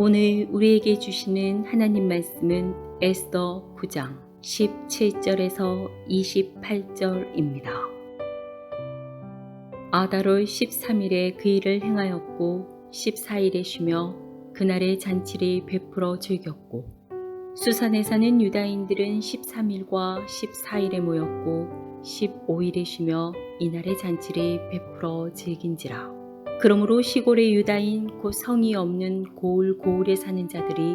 오늘 우리에게 주시는 하나님 말씀은 에스더 9장 17절에서 28절입니다. 아달월 13일에 그 일을 행하였고 14일에 쉬며 그날의 잔치를 베풀어 즐겼고 수산에 사는 유다인들은 13일과 14일에 모였고 15일에 쉬며 이날의 잔치를 베풀어 즐긴지라. 그러므로 시골의 유다인 곧 성이 없는 고을에 사는 자들이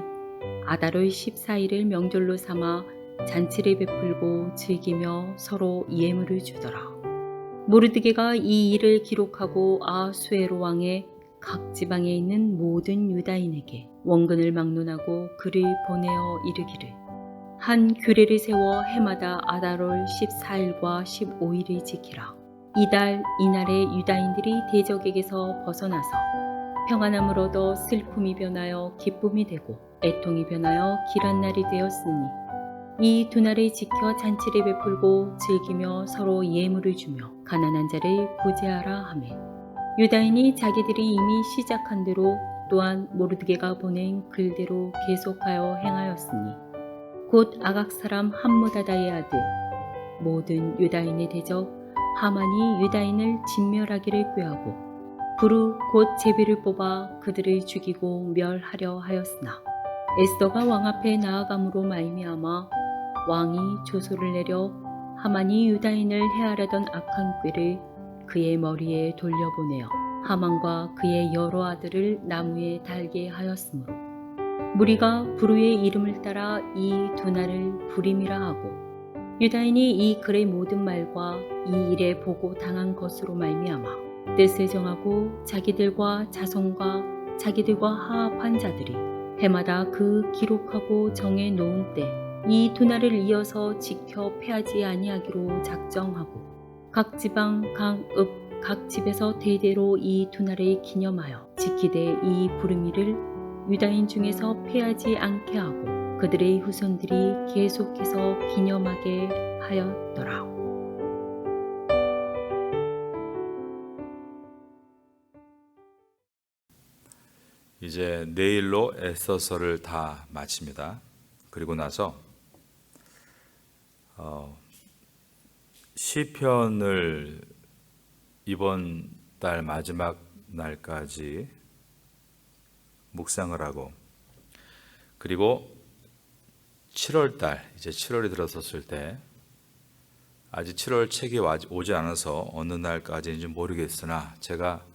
아달월 14일을 명절로 삼아 잔치를 베풀고 즐기며 서로 예물을 주더라. 모르드게가 이 일을 기록하고 아하수에로 왕의 각 지방에 있는 모든 유다인에게 원근을 막론하고 글을 보내어 이르기를 한 규례를 세워 해마다 아달월 14일과 15일을 지키라. 이달 이날에 유다인들이 대적에게서 벗어나서 평안함을 얻어 슬픔이 변하여 기쁨이 되고 애통이 변하여 길한 날이 되었으니 이 두 날을 지켜 잔치를 베풀고 즐기며 서로 예물을 주며 가난한 자를 구제하라 하매 유다인이 자기들이 이미 시작한 대로 또한 모르드게가 보낸 글대로 계속하여 행하였으니 곧 아각 사람 함무다다의 아들 모든 유다인의 대적 하만이 유다인을 진멸하기를 꾀하고 부르 곧 제비를 뽑아 그들을 죽이고 멸하려 하였으나 에스더가 왕 앞에 나아감으로 말미암아 왕이 조소를 내려 하만이 유다인을 해하려던 악한 꾀를 그의 머리에 돌려보내어 하만과 그의 여러 아들을 나무에 달게 하였으므로 무리가 부르의 이름을 따라 이 두 날을 부림이라 하고 유다인이 이 글의 모든 말과 이 일에 보고 당한 것으로 말미암아 뜻을 정하고 자기들과 자손과 자기들과 하합한 자들이 해마다 그 기록하고 정해 놓은 때 이 두 날을 이어서 지켜 패하지 아니하기로 작정하고 각 지방 각 읍 각 집에서 대대로 이 두 날을 기념하여 지키되 이 부르미를 유다인 중에서 패하지 않게 하고 그들의 후손들이 계속해서 기념하게 하였더라. 이제 내일로 에스더서를 다 마칩니다. 그리고 나서 시편을 이번 달 마지막 날까지 묵상을 하고 그리고 7월달 이제 7월이 들어섰을 때 아직 7월 책이 오지 않아서 어느 날까지인지 모르겠으나 제가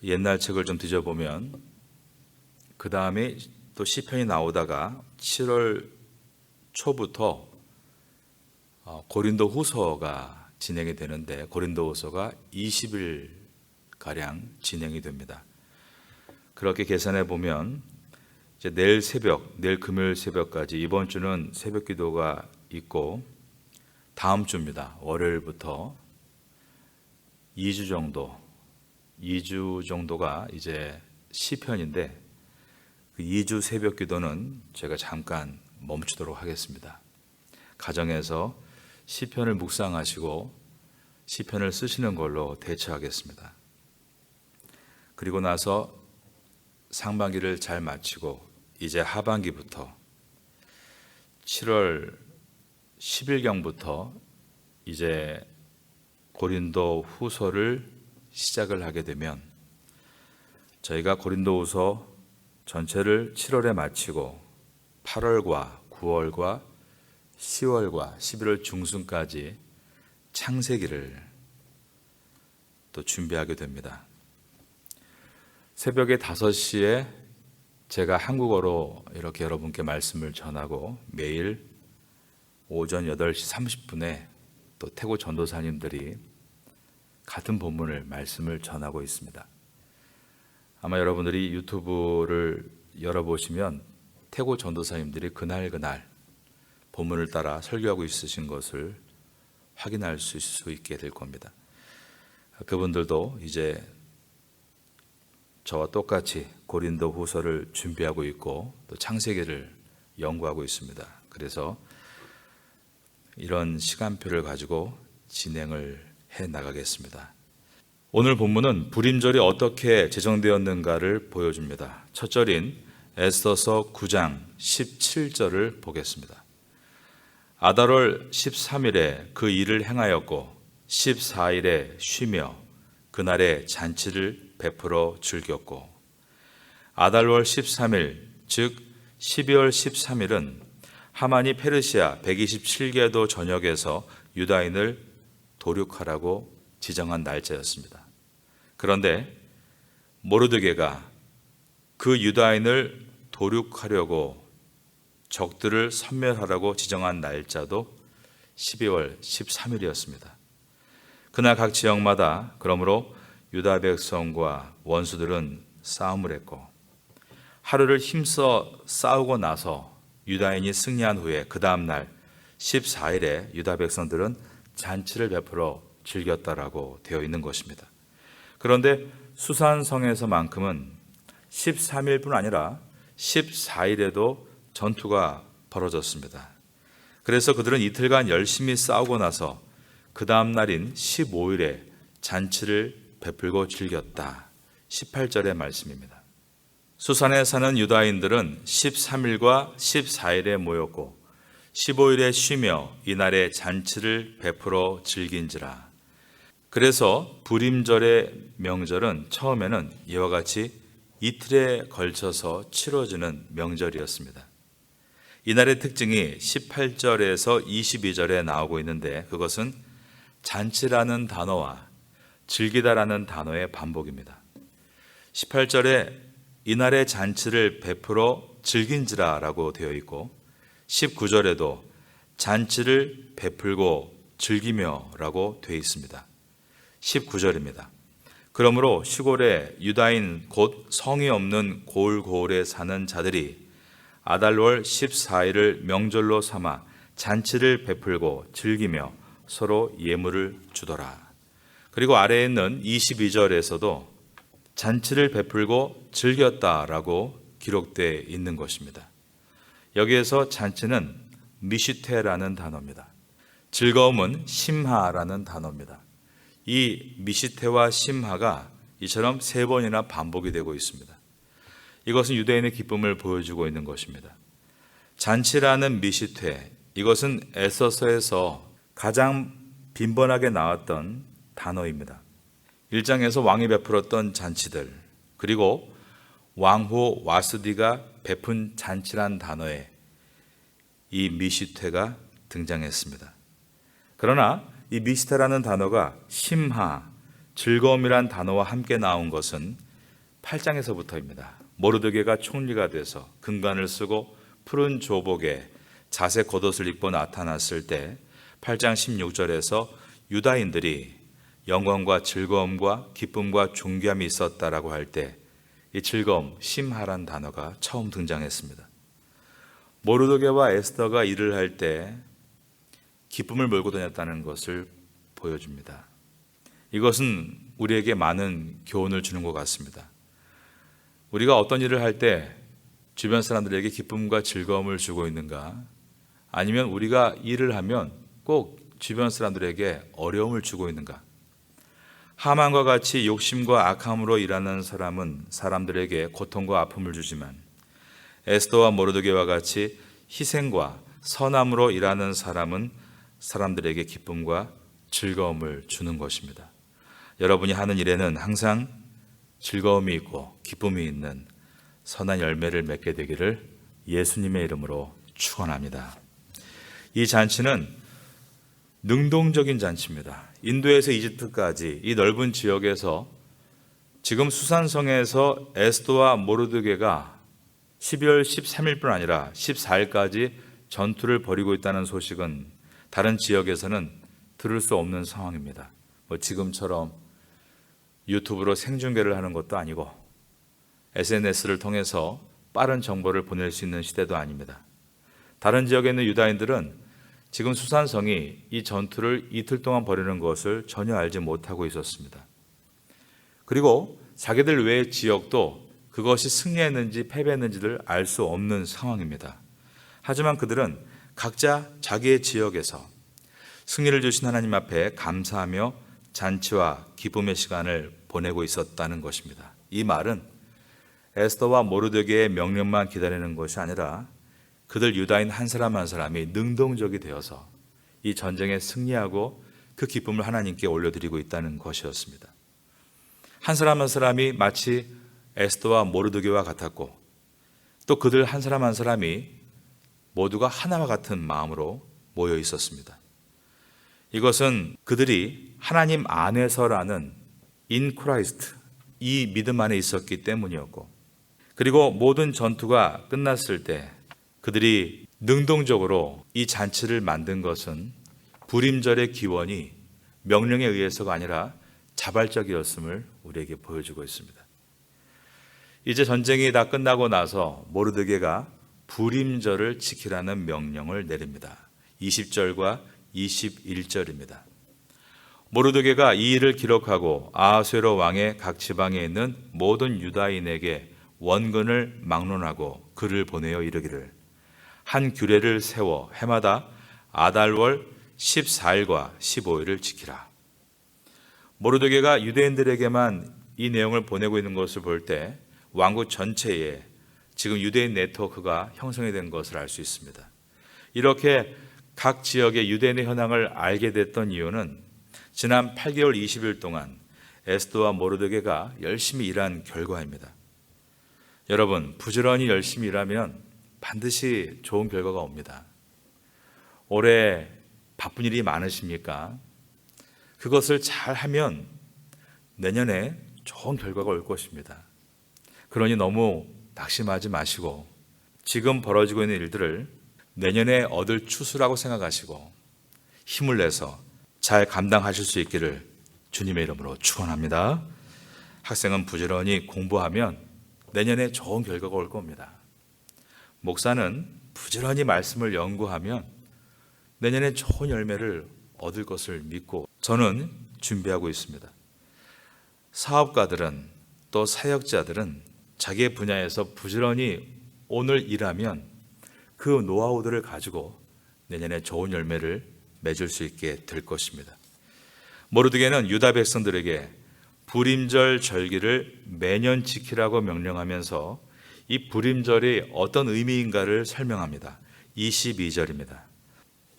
옛날 책을 좀 뒤져보면 그 다음에 또 시편이 나오다가 7월 초부터 고린도 후서가 진행이 되는데 고린도 후서가 20일가량 진행이 됩니다. 그렇게 계산해 보면 이제 내일 금요일 새벽까지 이번 주는 새벽 기도가 있고 다음 주입니다. 월요일부터 2주 정도가 이제 시편인데 그 2주 새벽 기도는 제가 잠깐 멈추도록 하겠습니다. 가정에서 시편을 묵상하시고 시편을 쓰시는 걸로 대처하겠습니다. 그리고 나서 상반기를 잘 마치고 이제 하반기부터 7월 10일경부터 이제 고린도 후서를 시작을 하게 되면 저희가 고린도 후서 전체를 7월에 마치고 8월과 9월과 10월과 11월 중순까지 창세기를 또 준비하게 됩니다. 새벽에 5시에 제가 한국어로 이렇게 여러분께 말씀을 전하고 매일 오전 8시 30분에 또 태고 전도사님들이 같은 본문을 말씀을 전하고 있습니다. 아마 여러분들이 유튜브를 열어보시면 태고 전도사님들이 그날 본문을 따라 설교하고 있으신 것을 확인할 수 있게 될 겁니다. 그분들도 이제 저와 똑같이 고린도 후서를 준비하고 있고 또 창세기를 연구하고 있습니다. 그래서 이런 시간표를 가지고 진행을 해 나가겠습니다. 오늘 본문은 불임절이 어떻게 제정되었는가를 보여줍니다. 첫 절인 에스더서 9장 17절을 보겠습니다. 아달월 13일에 그 일을 행하였고 14일에 쉬며 그날에 잔치를 베풀어 즐겼고, 아달월 13일 즉 12월 13일은 하만이 페르시아 127개도 전역에서 유다인을 도륙하라고 지정한 날짜였습니다. 그런데 모르드게가 그 유다인을 도륙하려고 적들을 섬멸하라고 지정한 날짜도 12월 13일이었습니다. 그날 각 지역마다 그러므로 유다 백성과 원수들은 싸움을 했고, 하루를 힘써 싸우고 나서 유다인이 승리한 후에 그 다음 날 14일에 유다 백성들은 잔치를 베풀어 즐겼다라고 되어 있는 것입니다. 그런데 수산성에서만큼은 13일뿐 아니라 14일에도 전투가 벌어졌습니다. 그래서 그들은 이틀간 열심히 싸우고 나서 그 다음 날인 15일에 잔치를 베풀고 즐겼다. 18절의 말씀입니다. 수산에 사는 유다인들은 13일과 14일에 모였고 15일에 쉬며 이날에 잔치를 베풀어 즐긴지라. 그래서 부림절의 명절은 처음에는 이와 같이 이틀에 걸쳐서 치러지는 명절이었습니다. 이날의 특징이 18절에서 22절에 나오고 있는데, 그것은 잔치라는 단어와 즐기다라는 단어의 반복입니다. 18절에 이날의 잔치를 베풀어 즐긴지라 라고 되어 있고, 19절에도 잔치를 베풀고 즐기며 라고 되어 있습니다. 19절입니다. 그러므로 시골의 유다인 곧 성이 없는 고을고을에 사는 자들이 아달월 14일을 명절로 삼아 잔치를 베풀고 즐기며 서로 예물을 주더라. 그리고 아래에 있는 22절에서도 잔치를 베풀고 즐겼다라고 기록되어 있는 것입니다. 여기에서 잔치는 미시테라는 단어입니다. 즐거움은 심하라는 단어입니다. 이 미시테와 심하가 이처럼 3번이나 반복이 되고 있습니다. 이것은 유대인의 기쁨을 보여주고 있는 것입니다. 잔치라는 미시테, 이것은 에스더서에서 가장 빈번하게 나왔던 단어입니다. 1장에서 왕이 베풀었던 잔치들, 그리고 왕후 와스디가 베푼 잔치란 단어에 이 미시테가 등장했습니다. 그러나 이 미시테라는 단어가 심하, 즐거움이란 단어와 함께 나온 것은 8장에서부터입니다. 모르드게가 총리가 돼서 금관을 쓰고 푸른 조복에 자색 겉옷을 입고 나타났을 때 8장 16절에서 유다인들이 영광과 즐거움과 기쁨과 존귀함이 있었다라고 할 때 이 즐거움, 심하란 단어가 처음 등장했습니다. 모르드게와 에스더가 일을 할 때 기쁨을 몰고 다녔다는 것을 보여줍니다. 이것은 우리에게 많은 교훈을 주는 것 같습니다. 우리가 어떤 일을 할 때 주변 사람들에게 기쁨과 즐거움을 주고 있는가? 아니면 우리가 일을 하면 꼭 주변 사람들에게 어려움을 주고 있는가? 하만과 같이 욕심과 악함으로 일하는 사람은 사람들에게 고통과 아픔을 주지만, 에스더와 모르드게와 같이 희생과 선함으로 일하는 사람은 사람들에게 기쁨과 즐거움을 주는 것입니다. 여러분이 하는 일에는 항상 즐거움이 있고 기쁨이 있는 선한 열매를 맺게 되기를 예수님의 이름으로 축원합니다. 이 잔치는 능동적인 잔치입니다. 인도에서 이집트까지 이 넓은 지역에서 지금 수산성에서 에스더와 모르드게가 12월 13일뿐 아니라 14일까지 전투를 벌이고 있다는 소식은 다른 지역에서는 들을 수 없는 상황입니다. 지금처럼 유튜브로 생중계를 하는 것도 아니고 SNS를 통해서 빠른 정보를 보낼 수 있는 시대도 아닙니다. 다른 지역에 있는 유다인들은 지금 수산성이 이 전투를 이틀 동안 벌이는 것을 전혀 알지 못하고 있었습니다. 그리고 자기들 외의 지역도 그것이 승리했는지 패배했는지를 알 수 없는 상황입니다. 하지만 그들은 각자 자기의 지역에서 승리를 주신 하나님 앞에 감사하며 잔치와 기쁨의 시간을 보내고 있었다는 것입니다. 이 말은 에스더와 모르드게의 명령만 기다리는 것이 아니라 그들 유다인 한 사람 한 사람이 능동적이 되어서 이 전쟁에 승리하고 그 기쁨을 하나님께 올려드리고 있다는 것이었습니다. 한 사람 한 사람이 마치 에스더와 모르드게와 같았고 또 그들 한 사람 한 사람이 모두가 하나와 같은 마음으로 모여 있었습니다. 이것은 그들이 하나님 안에서라는 in Christ, 이 믿음 안에 있었기 때문이었고, 그리고 모든 전투가 끝났을 때 그들이 능동적으로 이 잔치를 만든 것은 불임절의 기원이 명령에 의해서가 아니라 자발적이었음을 우리에게 보여주고 있습니다. 이제 전쟁이 다 끝나고 나서 모르드게가 불임절을 지키라는 명령을 내립니다. 20절과 21절입니다. 모르드게가 이 일을 기록하고 아하수에로 왕의 각 지방에 있는 모든 유다인에게 원근을 막론하고 글을 보내어 이르기를 한 규례를 세워 해마다 아달월 14일과 15일을 지키라. 모르드게가 유대인들에게만 이 내용을 보내고 있는 것을 볼 때 왕국 전체에 지금 유대인 네트워크가 형성이 된 것을 알 수 있습니다. 이렇게 각 지역의 유대인의 현황을 알게 됐던 이유는 지난 8개월 20일 동안 에스더와 모르드게가 열심히 일한 결과입니다. 여러분, 부지런히 열심히 일하면 반드시 좋은 결과가 옵니다. 올해 바쁜 일이 많으십니까? 그것을 잘하면 내년에 좋은 결과가 올 것입니다. 그러니 너무 낙심하지 마시고 지금 벌어지고 있는 일들을 내년에 얻을 추수라고 생각하시고 힘을 내서 잘 감당하실 수 있기를 주님의 이름으로 축원합니다. 학생은 부지런히 공부하면 내년에 좋은 결과가 올 겁니다. 목사는 부지런히 말씀을 연구하면 내년에 좋은 열매를 얻을 것을 믿고 저는 준비하고 있습니다. 사업가들은 또 사역자들은 자기의 분야에서 부지런히 오늘 일하면 그 노하우들을 가지고 내년에 좋은 열매를 맺을 수 있게 될 것입니다. 모르드게는 유다 백성들에게 불임절 절기를 매년 지키라고 명령하면서 이 불임절이 어떤 의미인가를 설명합니다. 22절입니다.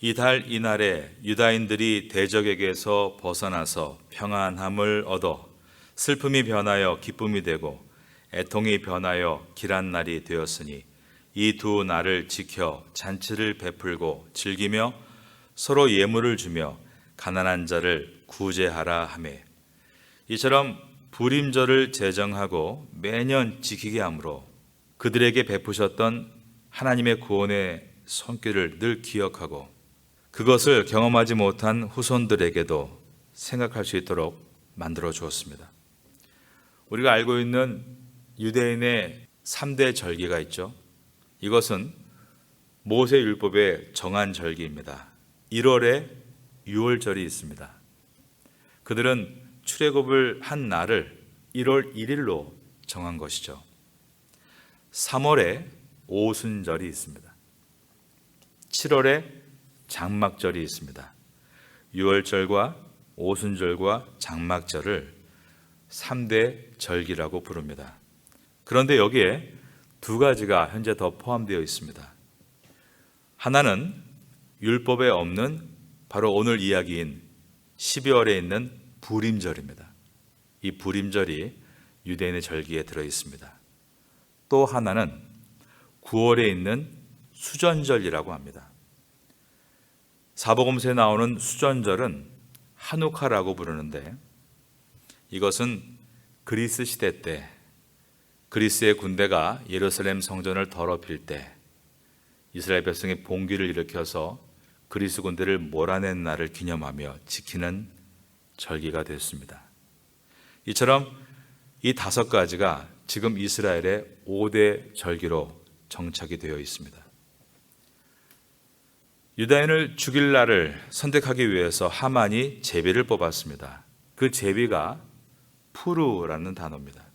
이달 이날에 유다인들이 대적에게서 벗어나서 평안함을 얻어 슬픔이 변하여 기쁨이 되고 애통이 변하여 길한 날이 되었으니 이 두 날을 지켜 잔치를 베풀고 즐기며 서로 예물을 주며 가난한 자를 구제하라 하매 이처럼 불임절을 제정하고 매년 지키게 하므로 그들에게 베푸셨던 하나님의 구원의 손길을 늘 기억하고 그것을 경험하지 못한 후손들에게도 생각할 수 있도록 만들어 주었습니다. 우리가 알고 있는 유대인의 3대 절기가 있죠. 이것은 모세율법에 정한 절기입니다. 1월에 유월절이 있습니다. 그들은 출애굽을 한 날을 1월 1일로 정한 것이죠. 3월에 오순절이 있습니다. 7월에 장막절이 있습니다. 유월절과 오순절과 장막절을 3대 절기라고 부릅니다. 그런데 여기에 두 가지가 현재 더 포함되어 있습니다. 하나는 율법에 없는 바로 오늘 이야기인 12월에 있는 불임절입니다. 이 불임절이 유대인의 절기에 들어 있습니다. 또 하나는 9월에 있는 수전절이라고 합니다. 사복음서에 나오는 수전절은 하누카라고 부르는데 이것은 그리스 시대 때 그리스의 군대가 예루살렘 성전을 더럽힐 때 이스라엘 백성이 봉기를 일으켜서 그리스 군대를 몰아낸 날을 기념하며 지키는 절기가 됐습니다. 이처럼 이 5가지가 지금 이스라엘의 5대 절기로 정착이 되어 있습니다. 유다인을 죽일 날을 선택하기 위해서 하만이 제비를 뽑았습니다. 그 제비가 푸르라는 단어입니다.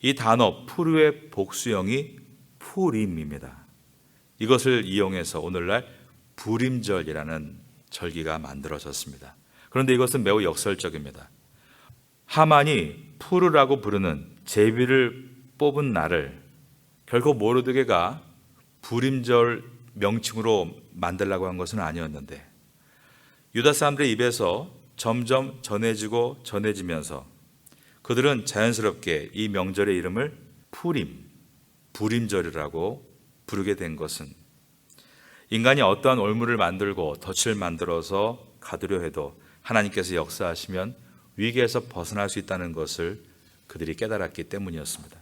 이 단어 푸르의 복수형이 푸림입니다. 이것을 이용해서 오늘날 불임절이라는 절기가 만들어졌습니다. 그런데 이것은 매우 역설적입니다. 하만이 푸르라고 부르는 제비를 뽑은 날을 결코 모르드게가 불임절 명칭으로 만들라고 한 것은 아니었는데 유다 사람들의 입에서 점점 전해지고 전해지면서 그들은 자연스럽게 이 명절의 이름을 불임절이라고 부르게 된 것은 인간이 어떠한 올무를 만들고 덫을 만들어서 가두려 해도 하나님께서 역사하시면 위기에서 벗어날 수 있다는 것을 그들이 깨달았기 때문이었습니다.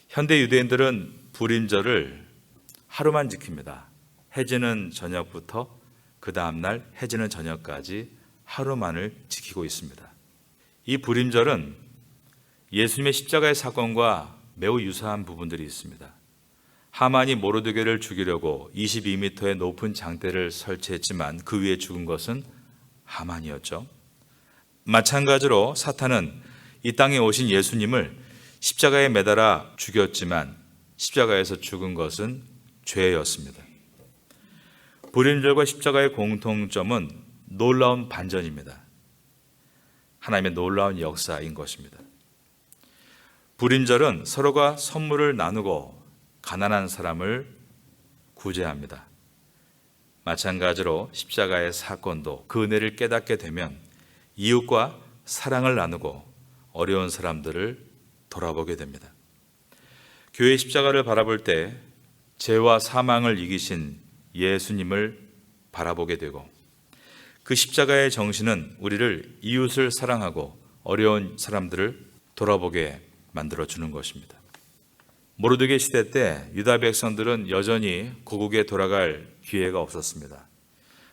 현대 유대인들은 불임절을 하루만 지킵니다. 해지는 저녁부터 그 다음날 해지는 저녁까지 하루만을 지키고 있습니다. 이 불임절은 예수님의 십자가의 사건과 매우 유사한 부분들이 있습니다. 하만이 모르드게를 죽이려고 22m의 높은 장대를 설치했지만 그 위에 죽은 것은 하만이었죠. 마찬가지로 사탄은 이 땅에 오신 예수님을 십자가에 매달아 죽였지만 십자가에서 죽은 것은 죄였습니다. 불임절과 십자가의 공통점은 놀라운 반전입니다. 하나님의 놀라운 역사인 것입니다. 불임절은 서로가 선물을 나누고 가난한 사람을 구제합니다. 마찬가지로 십자가의 사건도 그 은혜를 깨닫게 되면 이웃과 사랑을 나누고 어려운 사람들을 돌아보게 됩니다. 교회의 십자가를 바라볼 때 죄와 사망을 이기신 예수님을 바라보게 되고 그 십자가의 정신은 우리를 이웃을 사랑하고 어려운 사람들을 돌아보게 만들어주는 것입니다. 모르드게 시대 때 유다 백성들은 여전히 고국에 돌아갈 기회가 없었습니다.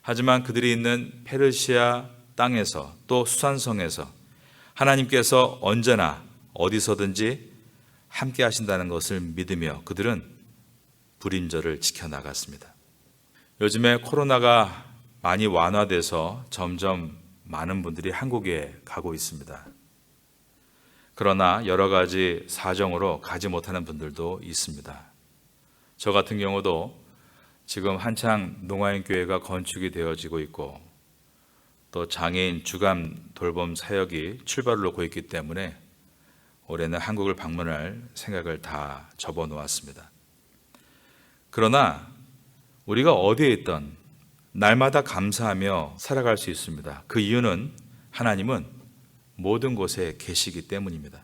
하지만 그들이 있는 페르시아 땅에서 또 수산성에서 하나님께서 언제나 어디서든지 함께 하신다는 것을 믿으며 그들은 불임절을 지켜나갔습니다. 요즘에 코로나가 많이 완화돼서 점점 많은 분들이 한국에 가고 있습니다. 그러나 여러 가지 사정으로 가지 못하는 분들도 있습니다. 저 같은 경우도 지금 한창 농아인교회가 건축이 되어지고 있고 또 장애인 주간 돌봄 사역이 출발을 놓고 있기 때문에 올해는 한국을 방문할 생각을 다 접어놓았습니다. 그러나 우리가 어디에 있든 날마다 감사하며 살아갈 수 있습니다. 그 이유는 하나님은 모든 곳에 계시기 때문입니다.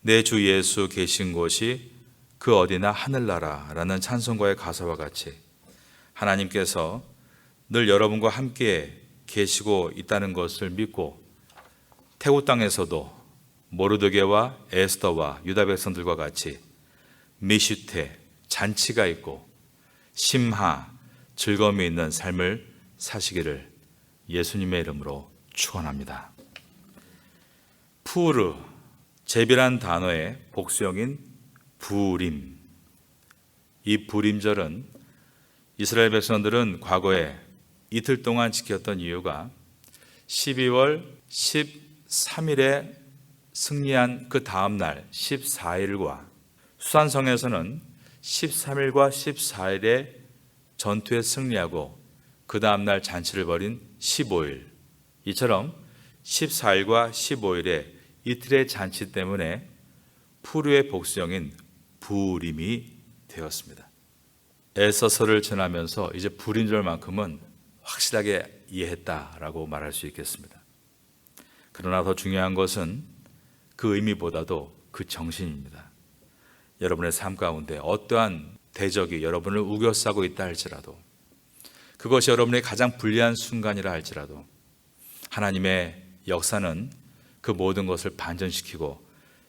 내 주 예수 계신 곳이 그 어디나 하늘나라라는 찬송가의 가사와 같이 하나님께서 늘 여러분과 함께 계시고 있다는 것을 믿고 태국 땅에서도 모르드게와 에스더와 유다 백성들과 같이 미슈테 잔치가 있고 심하 즐거움이 있는 삶을 사시기를 예수님의 이름으로 축원합니다. 푸르, 제비란 단어의 복수형인 부림. 이 불임절은 이스라엘 백성들은 과거에 이틀 동안 지켰던 이유가 12월 13일에 승리한 그 다음 날 14일과 수산성에서는 13일과 14일에 전투에 승리하고 그 다음 날 잔치를 벌인 15일, 이처럼 14일과 15일에 이틀의 잔치 때문에 푸르의 복수형인 부림이 되었습니다. 에서서를 전하면서 이제 불임절만큼은 확실하게 이해했다라고 말할 수 있겠습니다. 그러나 더 중요한 것은 그 의미보다도 그 정신입니다. 여러분의 삶 가운데 어떠한 대적이 여러분을 우겨싸고 있다 할지라도 그것이 여러분의 가장 불리한 순간이라 할지라도 하나님의 역사는 그 모든 것을 반전시키고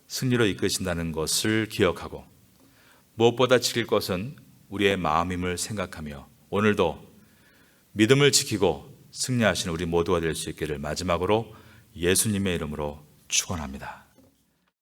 승리로 이끄신다는 것을 기억하고 무엇보다 지킬 것은 우리의 마음임을 생각하며 오늘도 믿음을 지키고 승리하시는 우리 모두가 될 수 있기를 마지막으로 예수님의 이름으로 축원합니다.